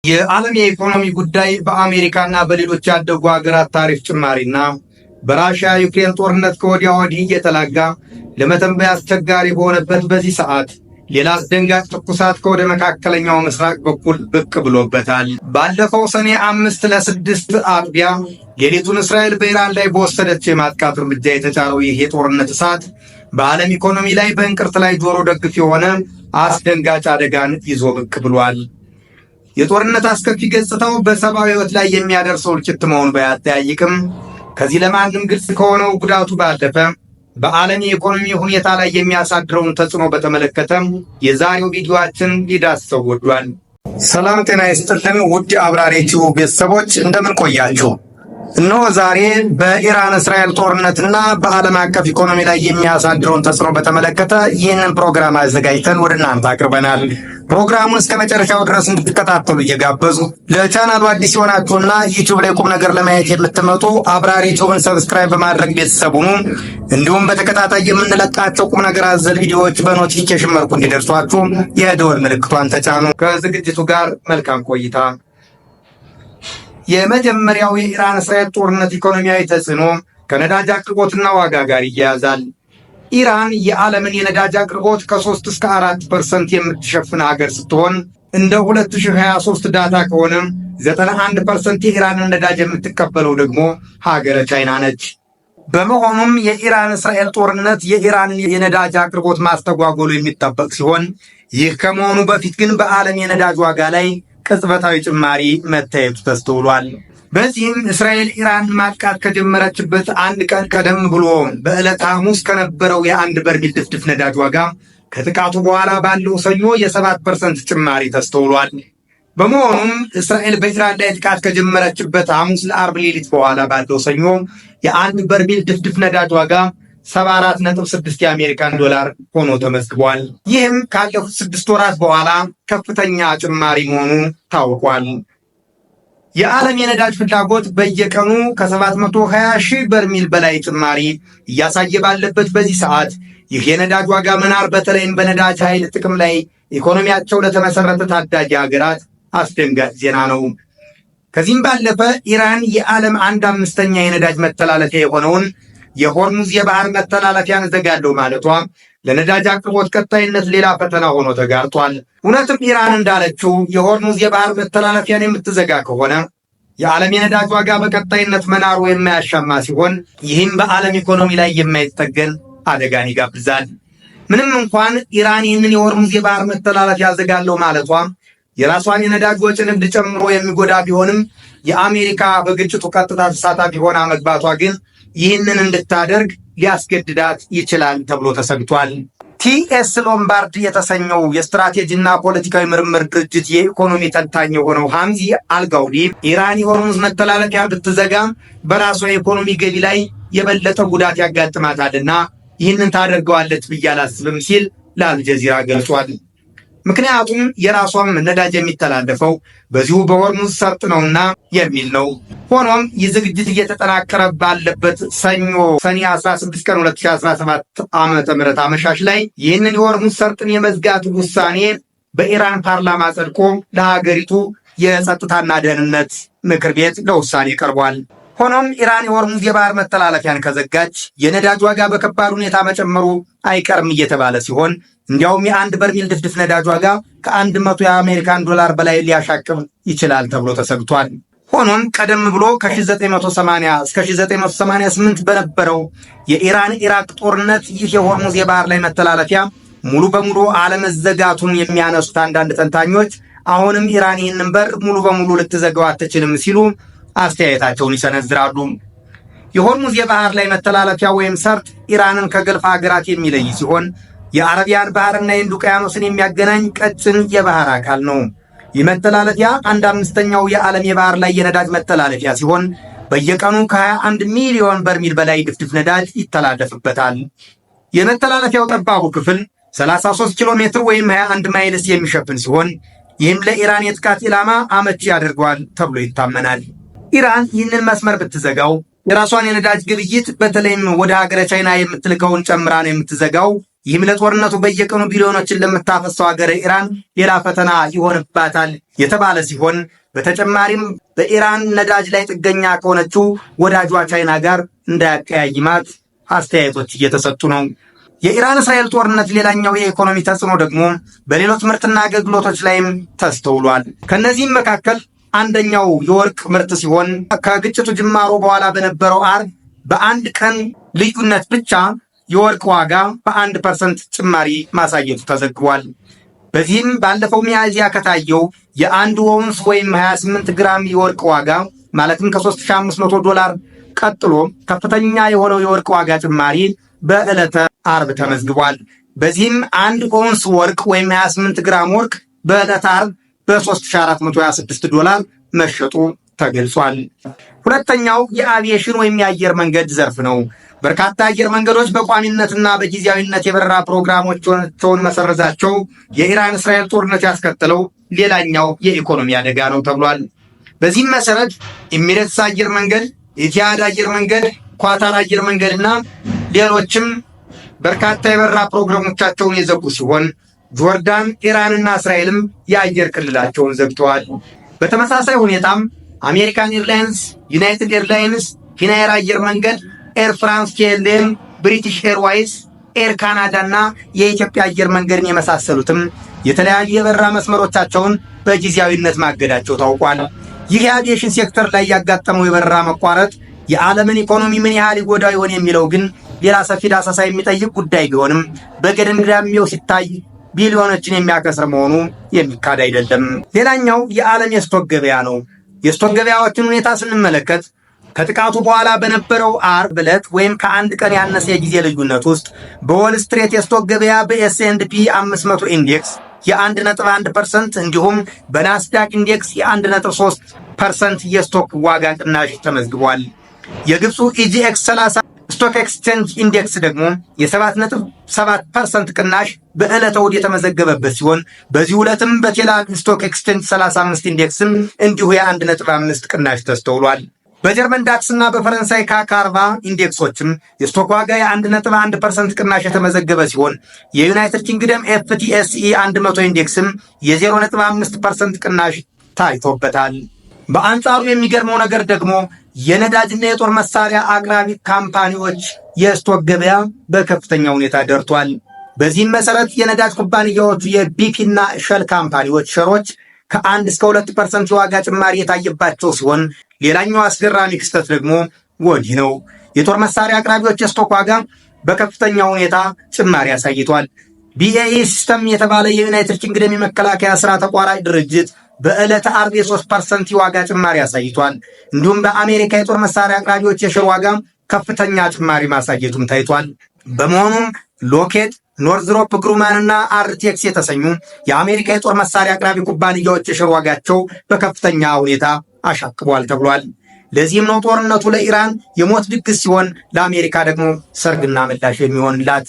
የዓለም የኢኮኖሚ ጉዳይ በአሜሪካና በሌሎች ያደጉ ሀገራት ታሪፍ ጭማሪና በራሽያ ዩክሬን ጦርነት ከወዲያ ወዲህ እየተላጋ ለመተንበይ አስቸጋሪ በሆነበት በዚህ ሰዓት ሌላ አስደንጋጭ ትኩሳት ከወደ መካከለኛው ምስራቅ በኩል ብቅ ብሎበታል። ባለፈው ሰኔ 5 ለ6 አጥቢያ ሌሊቱን እስራኤል በኢራን ላይ በወሰደች የማጥቃት እርምጃ የተጫረው ይህ የጦርነት እሳት በዓለም ኢኮኖሚ ላይ በእንቅርት ላይ ጆሮ ደግፍ የሆነ አስደንጋጭ አደጋን ይዞ ብቅ ብሏል። የጦርነት አስከፊ ገጽታው በሰብአዊ ሕይወት ላይ የሚያደርሰው እልቂት መሆኑ ባያጠያይቅም ከዚህ ለማንም ግልጽ ከሆነው ጉዳቱ ባለፈ በዓለም የኢኮኖሚ ሁኔታ ላይ የሚያሳድረውን ተጽዕኖ በተመለከተ የዛሬው ቪዲዮአችን ሊዳስሰው ወዷል። ሰላም ጤና ይስጥልን ውድ አብራሪ ቲዩብ ቤተሰቦች እንደምን ቆያችሁ? እነሆ ዛሬ በኢራን እስራኤል ጦርነትና በዓለም አቀፍ ኢኮኖሚ ላይ የሚያሳድረውን ተጽዕኖ በተመለከተ ይህንን ፕሮግራም አዘጋጅተን ወደ እናንተ አቅርበናል። ፕሮግራሙን እስከ መጨረሻው ድረስ እንድትከታተሉ እየጋበዙ ለቻናሉ አዲስ የሆናችሁና ዩቲዩብ ላይ ቁም ነገር ለማየት የምትመጡ አብራሪ ቲዩብን ሰብስክራይብ በማድረግ ቤተሰብ ሁኑ። እንዲሁም በተከታታይ የምንለቃቸው ቁም ነገር አዘል ቪዲዮዎች በኖቲፊኬሽን መልኩ እንዲደርሷችሁ የደወል ምልክቷን ተጫኑ። ከዝግጅቱ ጋር መልካም ቆይታ። የመጀመሪያው የኢራን እስራኤል ጦርነት ኢኮኖሚያዊ ተጽዕኖ ከነዳጅ አቅርቦትና ዋጋ ጋር ይያያዛል። ኢራን የዓለምን የነዳጅ አቅርቦት ከ3 እስከ 4% የምትሸፍን ሀገር ስትሆን እንደ 2023 ዳታ ከሆነ 91% የኢራንን ነዳጅ የምትቀበለው ደግሞ ሀገረ ቻይና ነች። በመሆኑም የኢራን እስራኤል ጦርነት የኢራንን የነዳጅ አቅርቦት ማስተጓጎሉ የሚጠበቅ ሲሆን ይህ ከመሆኑ በፊት ግን በዓለም የነዳጅ ዋጋ ላይ ቅጽበታዊ ጭማሪ መታየቱ ተስተውሏል። በዚህም እስራኤል ኢራን ማጥቃት ከጀመረችበት አንድ ቀን ቀደም ብሎ በዕለተ ሐሙስ ከነበረው የአንድ በርሜል ድፍድፍ ነዳጅ ዋጋ ከጥቃቱ በኋላ ባለው ሰኞ የ7% ጭማሪ ተስተውሏል። በመሆኑም እስራኤል በኢራን ላይ ጥቃት ከጀመረችበት ሐሙስ ለአርብ ሌሊት በኋላ ባለው ሰኞ የአንድ በርሜል ድፍድፍ ነዳጅ ዋጋ 74.6 የአሜሪካን ዶላር ሆኖ ተመዝግቧል። ይህም ካለፉት 6 ወራት በኋላ ከፍተኛ ጭማሪ መሆኑ ታውቋል። የዓለም የነዳጅ ፍላጎት በየቀኑ ከ720 ሺህ በርሜል በላይ ጭማሪ እያሳየ ባለበት በዚህ ሰዓት ይህ የነዳጅ ዋጋ መናር በተለይም በነዳጅ ኃይል ጥቅም ላይ ኢኮኖሚያቸው ለተመሰረተ ታዳጊ ሀገራት አስደንጋጭ ዜና ነው። ከዚህም ባለፈ ኢራን የዓለም 1/5 የነዳጅ መተላለፊያ የሆነውን የሆርሙዝ የባህር መተላለፊያን እዘጋለሁ ማለቷ ለነዳጅ አቅርቦት ቀጣይነት ሌላ ፈተና ሆኖ ተጋርጧል። እውነትም ኢራን እንዳለችው የሆርሙዝ የባህር መተላለፊያን የምትዘጋ ከሆነ የዓለም የነዳጅ ዋጋ በቀጣይነት መናሩ የማያሻማ ሲሆን ይህም በዓለም ኢኮኖሚ ላይ የማይጠገን አደጋን ይጋብዛል። ምንም እንኳን ኢራን ይህንን የሆርሙዝ የባህር መተላለፊያ እዘጋለሁ ማለቷ የራሷን የነዳጅ ወጪ ንግድ ጨምሮ የሚጎዳ ቢሆንም የአሜሪካ በግጭቱ ቀጥታ ተሳታፊ ሆና መግባቷ ግን ይህንን እንድታደርግ ሊያስገድዳት ይችላል ተብሎ ተሰግቷል። ቲኤስ ሎምባርድ የተሰኘው የስትራቴጂና ፖለቲካዊ ምርምር ድርጅት የኢኮኖሚ ተንታኝ የሆነው ሐምዚ አልጋውዲ ኢራን የሆርሙዝ መተላለፊያ ብትዘጋ በራሷ የኢኮኖሚ ገቢ ላይ የበለጠ ጉዳት ያጋጥማታልና ይህንን ታደርገዋለች ብዬ አላስብም ሲል ለአልጀዚራ ገልጿል። ምክንያቱም የራሷም ነዳጅ የሚተላለፈው በዚሁ በሆርሙዝ ሰርጥ ነውና የሚል ነው። ሆኖም ይህ ዝግጅት እየተጠናከረ ባለበት ሰኞ ሰኔ 16 ቀን 2017 ዓ.ም አመሻሽ ላይ ይህንን የሆርሙዝ ሰርጥን የመዝጋት ውሳኔ በኢራን ፓርላማ ጸድቆ ለሀገሪቱ የጸጥታና ደህንነት ምክር ቤት ለውሳኔ ቀርቧል። ሆኖም ኢራን የሆርሙዝ የባህር መተላለፊያን ከዘጋች የነዳጅ ዋጋ በከባድ ሁኔታ መጨመሩ አይቀርም እየተባለ ሲሆን እንዲያውም የአንድ በርሜል ድፍድፍ ነዳጅ ዋጋ ከ100 የአሜሪካን ዶላር በላይ ሊያሻቅብ ይችላል ተብሎ ተሰግቷል። ሆኖም ቀደም ብሎ ከ1980 እስከ 1988 በነበረው የኢራን ኢራቅ ጦርነት ይህ የሆርሙዝ የባህር ላይ መተላለፊያ ሙሉ በሙሉ አለመዘጋቱን የሚያነሱት አንዳንድ ተንታኞች አሁንም ኢራን ይህንን በር ሙሉ በሙሉ ልትዘጋው አትችልም ሲሉ አስተያየታቸውን ይሰነዝራሉ። የሆርሙዝ የባህር ላይ መተላለፊያ ወይም ሰርጥ ኢራንን ከገልፍ ሀገራት የሚለይ ሲሆን የአረቢያን ባህርና የህንድ ውቅያኖስን የሚያገናኝ ቀጭን የባህር አካል ነው። ይህ መተላለፊያ 1/5 የዓለም የባህር ላይ የነዳጅ መተላለፊያ ሲሆን በየቀኑ ከ21 ሚሊዮን በርሜል በላይ ድፍድፍ ነዳጅ ይተላለፍበታል። የመተላለፊያው ጠባቡ ክፍል 33 ኪሎ ሜትር ወይም 21 ማይልስ የሚሸፍን ሲሆን ይህም ለኢራን የጥቃት ኢላማ አመቺ ያደርገዋል ተብሎ ይታመናል። ኢራን ይህንን መስመር ብትዘጋው የራሷን የነዳጅ ግብይት በተለይም ወደ ሀገረ ቻይና የምትልከውን ጨምራ ነው የምትዘጋው። ይህም ለጦርነቱ በየቀኑ ቢሊዮኖችን ለምታፈሰው ሀገር ኢራን ሌላ ፈተና ይሆንባታል የተባለ ሲሆን በተጨማሪም በኢራን ነዳጅ ላይ ጥገኛ ከሆነችው ወዳጇ ቻይና ጋር እንዳያቀያይማት አስተያየቶች እየተሰጡ ነው። የኢራን እስራኤል ጦርነት ሌላኛው የኢኮኖሚ ተጽዕኖ ደግሞ በሌሎች ምርትና አገልግሎቶች ላይም ተስተውሏል። ከነዚህም መካከል አንደኛው የወርቅ ምርት ሲሆን ከግጭቱ ጅማሮ በኋላ በነበረው አርብ በአንድ ቀን ልዩነት ብቻ የወርቅ ዋጋ በ1% ጭማሪ ማሳየቱ ተዘግቧል። በዚህም ባለፈው ሚያዝያ ከታየው የአንድ ኦውንስ ወይም 28 ግራም የወርቅ ዋጋ ማለትም ከ$3500 ቀጥሎ ከፍተኛ የሆነው የወርቅ ዋጋ ጭማሪ በዕለተ አርብ ተመዝግቧል። በዚህም አንድ ኦውንስ ወርቅ ወይም 28 ግራም ወርቅ በዕለተ አርብ $3426 መሸጡ ተገልጿል። ሁለተኛው የአቪዬሽን ወይም የአየር መንገድ ዘርፍ ነው። በርካታ አየር መንገዶች በቋሚነትና በጊዜያዊነት የበረራ ፕሮግራሞቻቸውን መሰረዛቸው የኢራን እስራኤል ጦርነት ያስከተለው ሌላኛው የኢኮኖሚ አደጋ ነው ተብሏል። በዚህም መሰረት ኤሚሬትስ አየር መንገድ፣ ኢቲሃድ አየር መንገድ፣ ኳታር አየር መንገድና ሌሎችም በርካታ የበረራ ፕሮግራሞቻቸውን የዘጉ ሲሆን ጆርዳን፣ ኢራንና እስራኤልም የአየር ክልላቸውን ዘግተዋል። በተመሳሳይ ሁኔታም አሜሪካን ኤርላይንስ፣ ዩናይትድ ኤርላይንስ፣ ፊናየር አየር መንገድ፣ ኤር ፍራንስ KLM፣ ብሪቲሽ ኤርዋይስ፣ ኤር ካናዳ እና የኢትዮጵያ አየር መንገድን የመሳሰሉትም የተለያዩ የበረራ መስመሮቻቸውን በጊዜያዊነት ማገዳቸው ታውቋል። ይህ የአቪዬሽን ሴክተር ላይ ያጋጠመው የበረራ መቋረጥ የዓለምን ኢኮኖሚ ምን ያህል ይጎዳ ይሆን የሚለው ግን ሌላ ሰፊ ዳሰሳ የሚጠይቅ ጉዳይ ቢሆንም በገደምዳሜው ሲታይ ቢሊዮኖችን የሚያከስር መሆኑ የሚካድ አይደለም። ሌላኛው የዓለም የስቶክ ገበያ ነው። የስቶክ ገበያዎችን ሁኔታ ስንመለከት ከጥቃቱ በኋላ በነበረው አርብ ዕለት ወይም ከአንድ ቀን ያነሰ የጊዜ ልዩነት ውስጥ በዎል ስትሪት የስቶክ ገበያ በኤስ&ፒ 500 ኢንዴክስ የ1.1% እንዲሁም በናስዳቅ ኢንዴክስ የ1.3% የስቶክ ዋጋ ቅናሽ ተመዝግቧል። የግብፁ ኢጂኤክስ 30 ስቶክ ኤክስቼንጅ ኢንዴክስ ደግሞ የ7.7% ቅናሽ በዕለተ እሑድ የተመዘገበበት ሲሆን በዚህ ዕለትም በቴል አቪቭ ስቶክ ኤክስቼንጅ 35 ኢንዴክስም እንዲሁ የ1.5 ቅናሽ ተስተውሏል። በጀርመን ዳክስ እና በፈረንሳይ ካክ 40 ኢንዴክሶችም የስቶክ ዋጋ የ1.1% ቅናሽ የተመዘገበ ሲሆን የዩናይትድ ኪንግደም FTSE 100 ኢንዴክስም የ0.5% ቅናሽ ታይቶበታል። በአንጻሩ የሚገርመው ነገር ደግሞ የነዳጅና የጦር መሳሪያ አቅራቢ ካምፓኒዎች የስቶክ ገበያ በከፍተኛ ሁኔታ ደርቷል። በዚህም መሰረት የነዳጅ ኩባንያዎቹ የቢፒ እና ሸል ካምፓኒዎች ሸሮች ከ1 እስከ 2% የዋጋ ጭማሪ የታየባቸው ሲሆን ሌላኛው አስገራሚ ክስተት ደግሞ ወዲህ ነው። የጦር መሳሪያ አቅራቢዎች የስቶክ ዋጋ በከፍተኛ ሁኔታ ጭማሪ አሳይቷል። BAE ሲስተም የተባለ የዩናይትድ ኪንግደም የመከላከያ ስራ ተቋራጭ ድርጅት በዕለተ አርብ የ3% የዋጋ ጭማሪ አሳይቷል። እንዲሁም በአሜሪካ የጦር መሳሪያ አቅራቢዎች የሸር ዋጋ ከፍተኛ ጭማሪ ማሳየቱም ታይቷል። በመሆኑም ሎኬድ፣ ኖርዝሮፕ ግሩማን እና አርቴክስ የተሰኙ የአሜሪካ የጦር መሳሪያ አቅራቢ ኩባንያዎች የሸር ዋጋቸው በከፍተኛ ሁኔታ አሻቅቧል ተብሏል። ለዚህም ነው ጦርነቱ ለኢራን የሞት ድግስ ሲሆን ለአሜሪካ ደግሞ ሰርግና ምላሽ የሚሆንላት።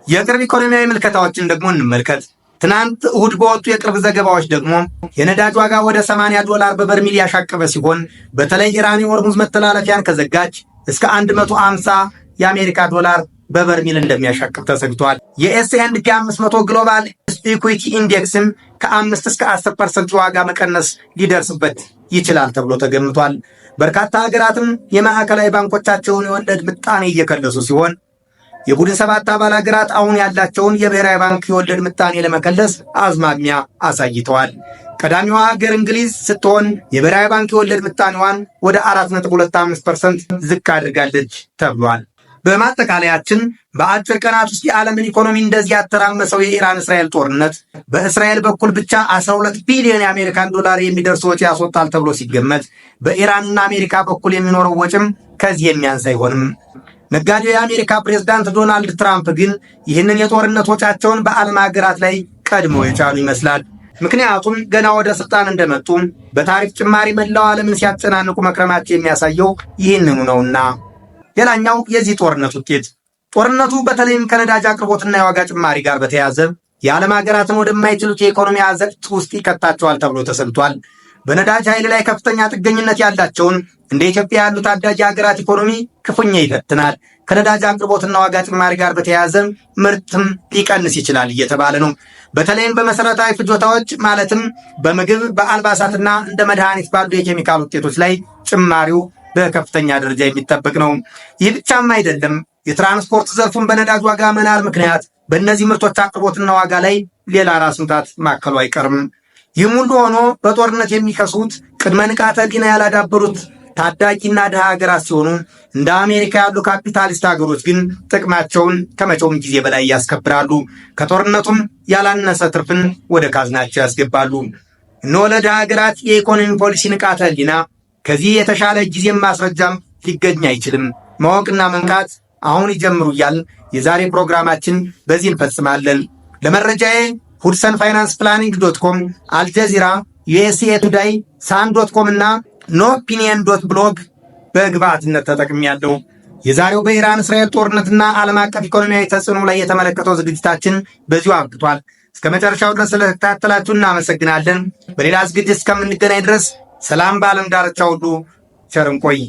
የቅርብ ኢኮኖሚያዊ ምልከታዎችን ደግሞ እንመልከት። ትናንት እሁድ በወጡ የቅርብ ዘገባዎች ደግሞ የነዳጅ ዋጋ ወደ $80 በበርሚል ያሻቀበ ሲሆን በተለይ ኢራን የሆርሙዝ መተላለፊያን ከዘጋች እስከ 150 የአሜሪካ ዶላር በበርሚል እንደሚያሻቅብ ተሰግቷል። የኤስ&ፒ 500 ግሎባል ኢኩዊቲ ኢንዴክስም ከ5 እስከ 10% የዋጋ መቀነስ ሊደርስበት ይችላል ተብሎ ተገምቷል። በርካታ ሀገራትም የማዕከላዊ ባንኮቻቸውን የወለድ ምጣኔ እየከለሱ ሲሆን የቡድን 7 አባል ሀገራት አሁን ያላቸውን የብሔራዊ ባንክ የወለድ ምጣኔ ለመከለስ አዝማሚያ አሳይተዋል። ቀዳሚዋ ሀገር እንግሊዝ ስትሆን የብሔራዊ ባንክ የወለድ ምጣኔዋን ወደ 4.25% ዝቅ አድርጋለች ተብሏል። በማጠቃለያችን በአጭር ቀናት ውስጥ የዓለምን ኢኮኖሚ እንደዚህ ያተራመሰው የኢራን እስራኤል ጦርነት በእስራኤል በኩል ብቻ 12 ቢሊዮን የአሜሪካን ዶላር የሚደርስ ወጪ ያስወጣል ተብሎ ሲገመት በኢራንና አሜሪካ በኩል የሚኖረው ወጪም ከዚህ የሚያንስ አይሆንም። ነጋዴው የአሜሪካ ፕሬዝዳንት ዶናልድ ትራምፕ ግን ይህንን የጦርነት ወጫቸውን በዓለም ሀገራት ላይ ቀድመው የቻሉ ይመስላል። ምክንያቱም ገና ወደ ስልጣን እንደመጡ በታሪፍ ጭማሪ መላው ዓለምን ሲያጨናንቁ መክረማቸው የሚያሳየው ይህንኑ ነውና። ሌላኛው የዚህ ጦርነት ውጤት ጦርነቱ በተለይም ከነዳጅ አቅርቦትና የዋጋ ጭማሪ ጋር በተያያዘ የዓለም ሀገራትን ወደማይችሉት የኢኮኖሚ አዘቅት ውስጥ ይከታቸዋል ተብሎ ተሰምቷል። በነዳጅ ኃይል ላይ ከፍተኛ ጥገኝነት ያላቸውን እንደ ኢትዮጵያ ያሉ ታዳጊ ሀገራት ኢኮኖሚ ክፉኛ ይፈትናል። ከነዳጅ አቅርቦትና ዋጋ ጭማሪ ጋር በተያያዘ ምርትም ሊቀንስ ይችላል እየተባለ ነው። በተለይም በመሰረታዊ ፍጆታዎች ማለትም በምግብ፣ በአልባሳትና እንደ መድኃኒት ባሉ የኬሚካል ውጤቶች ላይ ጭማሪው በከፍተኛ ደረጃ የሚጠበቅ ነው። ይህ ብቻም አይደለም። የትራንስፖርት ዘርፉን በነዳጅ ዋጋ መናር ምክንያት በእነዚህ ምርቶች አቅርቦትና ዋጋ ላይ ሌላ ራስ ምታት ማከሉ አይቀርም። ይህም ሁሉ ሆኖ በጦርነት የሚከሱት ቅድመ ንቃተ ህሊና ያላዳበሩት ታዳጊና ድሃ ሀገራት ሲሆኑ እንደ አሜሪካ ያሉ ካፒታሊስት ሀገሮች ግን ጥቅማቸውን ከመቼውም ጊዜ በላይ ያስከብራሉ። ከጦርነቱም ያላነሰ ትርፍን ወደ ካዝናቸው ያስገባሉ። እነሆ ለድሃ ሀገራት የኢኮኖሚ ፖሊሲ ንቃተ ህሊና ከዚህ የተሻለ ጊዜም ማስረጃም ሊገኝ አይችልም። ማወቅና መንቃት አሁን ይጀምሩ እያል የዛሬ ፕሮግራማችን በዚህ እንፈጽማለን። ለመረጃዬ ሁድሰን ፋይናንስ ፕላኒንግ .com፣ አልጀዚራ፣ ዩኤስኤ ቱዳይ፣ ሳን.com እና ኖፒኒየን.ብሎግ በግብዓትነት ተጠቅሜያለሁ። የዛሬው በኢራን እስራኤል ጦርነትና ዓለም አቀፍ ኢኮኖሚያዊ ተጽዕኖ ላይ የተመለከተው ዝግጅታችን በዚሁ አብቅቷል። እስከ መጨረሻው ድረስ ስለተከታተላችሁ እናመሰግናለን። በሌላ ዝግጅት እስከምንገናኝ ድረስ ሰላም በዓለም ዳርቻ ሁሉ ቸር እንቆይ።